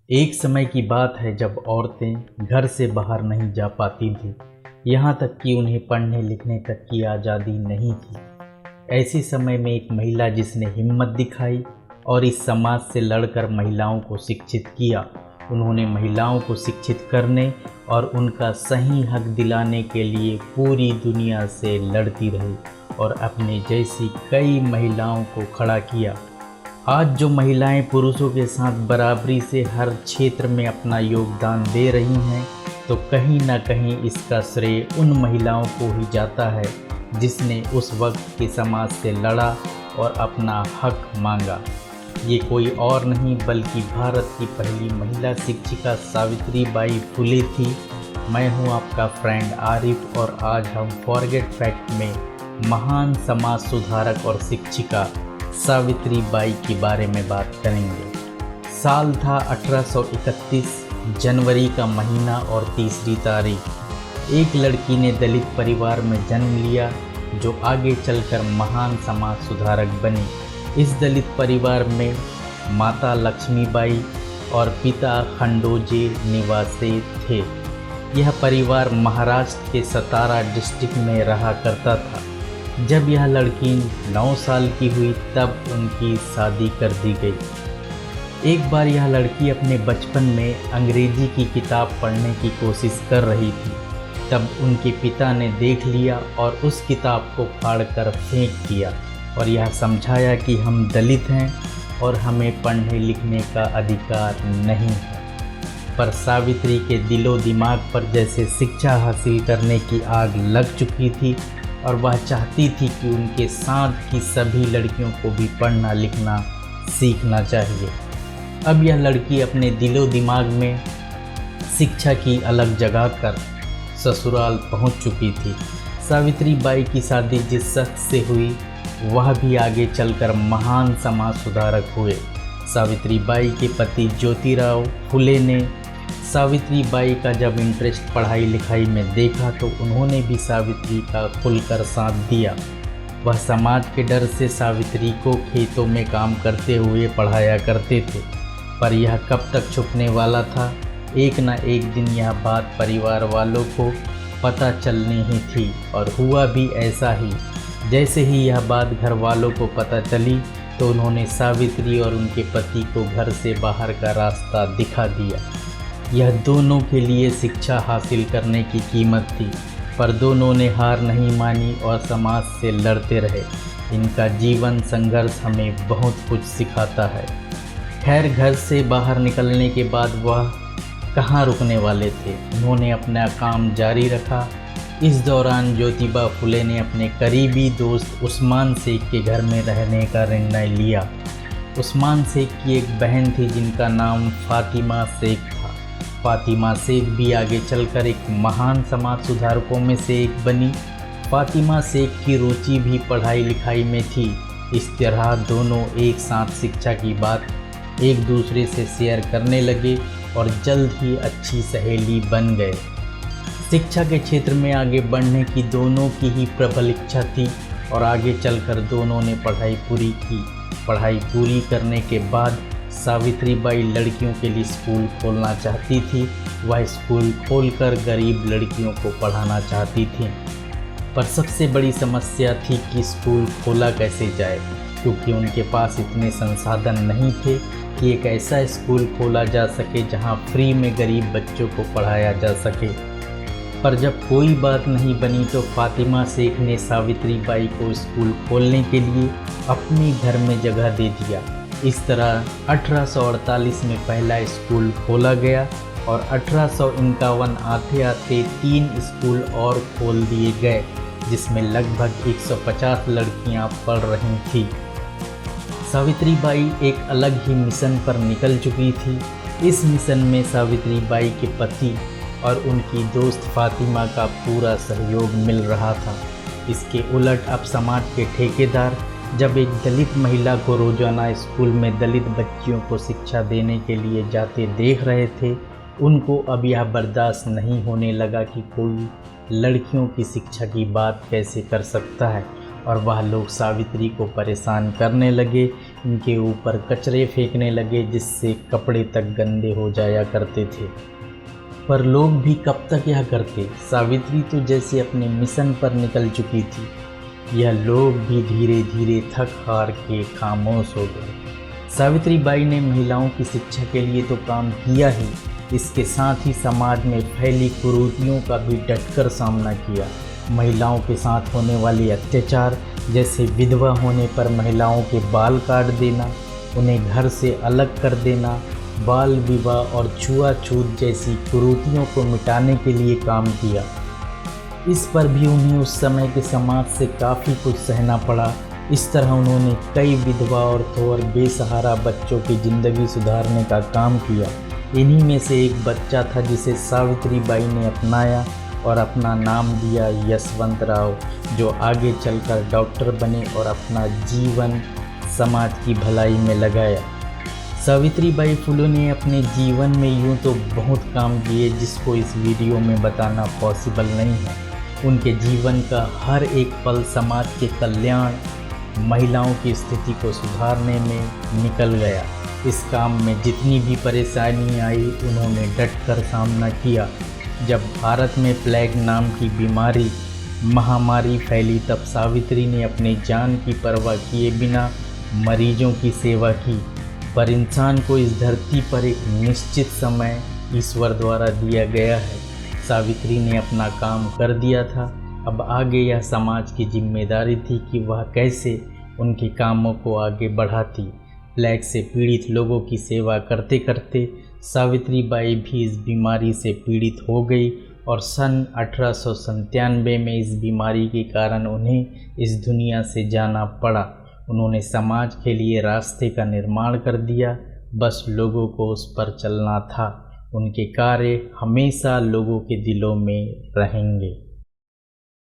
एक समय की बात है जब औरतें घर से बाहर नहीं जा पाती थीं, यहाँ तक कि उन्हें पढ़ने लिखने तक की आज़ादी नहीं थी। ऐसे समय में एक महिला जिसने हिम्मत दिखाई और इस समाज से लड़कर महिलाओं को शिक्षित किया। उन्होंने महिलाओं को शिक्षित करने और उनका सही हक दिलाने के लिए पूरी दुनिया से लड़ती रही और अपने जैसी कई महिलाओं को खड़ा किया। आज जो महिलाएं पुरुषों के साथ बराबरी से हर क्षेत्र में अपना योगदान दे रही हैं, तो कहीं ना कहीं इसका श्रेय उन महिलाओं को ही जाता है जिसने उस वक्त के समाज से लड़ा और अपना हक मांगा। ये कोई और नहीं बल्कि भारत की पहली महिला शिक्षिका सावित्री बाई फुले थी। मैं हूं आपका फ्रेंड आरिफ और आज हम फॉरगेट फैक्ट में महान समाज सुधारक और शिक्षिका सावित्री बाई के बारे में बात करेंगे। साल था 1831, जनवरी का महीना और तीसरी तारीख। एक लड़की ने दलित परिवार में जन्म लिया जो आगे चलकर महान समाज सुधारक बनी। इस दलित परिवार में माता लक्ष्मीबाई और पिता खंडोजे निवासी थे। यह परिवार महाराष्ट्र के सतारा डिस्ट्रिक्ट में रहा करता था। जब यह लड़की 9 साल की हुई तब उनकी शादी कर दी गई। एक बार यह लड़की अपने बचपन में अंग्रेजी की किताब पढ़ने की कोशिश कर रही थी। तब उनके पिता ने देख लिया और उस किताब को फाड़कर फेंक दिया और यह समझाया कि हम दलित हैं और हमें पढ़ने लिखने का अधिकार नहीं है। पर सावित्री के दिलो दिमाग पर जैसे शिक्षा हासिल करने की आग लग चुकी थी और वह चाहती थी कि उनके साथ की सभी लड़कियों को भी पढ़ना लिखना सीखना चाहिए। अब यह लड़की अपने दिलो दिमाग में शिक्षा की अलग जगह कर ससुराल पहुंच चुकी थी। सावित्री बाई की शादी जिस शख्स से हुई वह भी आगे चलकर महान समाज सुधारक हुए। सावित्री बाई के पति ज्योतिराव फुले ने सावित्री बाई का जब इंटरेस्ट पढ़ाई लिखाई में देखा तो उन्होंने भी सावित्री का खुलकर साथ दिया। वह समाज के डर से सावित्री को खेतों में काम करते हुए पढ़ाया करते थे, पर यह कब तक छुपने वाला था। एक न एक दिन यह बात परिवार वालों को पता चलनी ही थी और हुआ भी ऐसा ही। जैसे ही यह बात घर वालों को पता चली तो उन्होंने सावित्री और उनके पति को घर से बाहर का रास्ता दिखा दिया। यह दोनों के लिए शिक्षा हासिल करने की कीमत थी, पर दोनों ने हार नहीं मानी और समाज से लड़ते रहे। इनका जीवन संघर्ष हमें बहुत कुछ सिखाता है। खैर, घर से बाहर निकलने के बाद वह कहाँ रुकने वाले थे। उन्होंने अपना काम जारी रखा। इस दौरान ज्योतिबा फुले ने अपने करीबी दोस्त उस्मान शेख के घर में रहने का निर्णय लिया। उस्मान शेख की एक बहन थी जिनका नाम फातिमा शेख था। फातिमा शेख भी आगे चलकर एक महान समाज सुधारकों में से एक बनी। फातिमा शेख की रुचि भी पढ़ाई लिखाई में थी। इस तरह दोनों एक साथ शिक्षा की बात एक दूसरे से शेयर करने लगे और जल्द ही अच्छी सहेली बन गए। शिक्षा के क्षेत्र में आगे बढ़ने की दोनों की ही प्रबल इच्छा थी और आगे चलकर दोनों ने पढ़ाई पूरी की। पढ़ाई पूरी करने के बाद सावित्री बाई लड़कियों के लिए स्कूल खोलना चाहती थी। वह स्कूल खोलकर गरीब लड़कियों को पढ़ाना चाहती थी, पर सबसे बड़ी समस्या थी कि स्कूल खोला कैसे जाए, क्योंकि उनके पास इतने संसाधन नहीं थे कि एक ऐसा स्कूल खोला जा सके जहां फ्री में गरीब बच्चों को पढ़ाया जा सके। पर जब कोई बात नहीं बनी तो फातिमा शेख ने सावित्री बाई को स्कूल खोलने के लिए अपने घर में जगह दे दिया। इस तरह 1848 में पहला स्कूल खोला गया और 1851 आते आते 3 स्कूल और खोल दिए गए, जिसमें लगभग 150 लड़कियां पढ़ रही थीं। सावित्री बाई एक अलग ही मिशन पर निकल चुकी थी। इस मिशन में सावित्री बाई के पति और उनकी दोस्त फातिमा का पूरा सहयोग मिल रहा था। इसके उलट अब समाज के ठेकेदार जब एक दलित महिला को रोजाना स्कूल में दलित बच्चियों को शिक्षा देने के लिए जाते देख रहे थे, उनको अब यह बर्दाश्त नहीं होने लगा कि कोई लड़कियों की शिक्षा की बात कैसे कर सकता है और वह लोग सावित्री को परेशान करने लगे, इनके ऊपर कचरे फेंकने लगे जिससे कपड़े तक गंदे हो जाया करते थे। पर लोग भी कब तक यह करते, सावित्री तो जैसे अपने मिशन पर निकल चुकी थी। यह लोग भी धीरे धीरे थक हार के खामोश हो गए। सावित्री बाई ने महिलाओं की शिक्षा के लिए तो काम किया ही, इसके साथ ही समाज में फैली कुरीतियों का भी डटकर सामना किया। महिलाओं के साथ होने वाले अत्याचार, जैसे विधवा होने पर महिलाओं के बाल काट देना, उन्हें घर से अलग कर देना, बाल विवाह और छुआछूत जैसी कुरीतियों को मिटाने के लिए काम किया। इस पर भी उन्हें उस समय के समाज से काफ़ी कुछ सहना पड़ा। इस तरह उन्होंने कई विधवा औरतों और बेसहारा बच्चों की ज़िंदगी सुधारने का काम किया। इन्हीं में से एक बच्चा था जिसे सावित्री बाई ने अपनाया और अपना नाम दिया यशवंतराव, जो आगे चलकर डॉक्टर बने और अपना जीवन समाज की भलाई में लगाया। सावित्री बाई फुले ने अपने जीवन में यूँ तो बहुत काम किए जिसको इस वीडियो में बताना पॉसिबल नहीं है। उनके जीवन का हर एक पल समाज के कल्याण, महिलाओं की स्थिति को सुधारने में निकल गया। इस काम में जितनी भी परेशानी आई उन्होंने डटकर सामना किया। जब भारत में प्लेग नाम की बीमारी महामारी फैली तब सावित्री ने अपनी जान की परवाह किए बिना मरीजों की सेवा की। पर इंसान को इस धरती पर एक निश्चित समय ईश्वर द्वारा दिया गया है। सावित्री ने अपना काम कर दिया था, अब आगे यह समाज की जिम्मेदारी थी कि वह कैसे उनके कामों को आगे बढ़ाती। प्लेग से पीड़ित लोगों की सेवा करते करते सावित्री बाई भी इस बीमारी से पीड़ित हो गई और सन 1897 में इस बीमारी के कारण उन्हें इस दुनिया से जाना पड़ा। उन्होंने समाज के लिए रास्ते का निर्माण कर दिया, बस लोगों को उस पर चलना था। उनके कार्य हमेशा लोगों के दिलों में रहेंगे।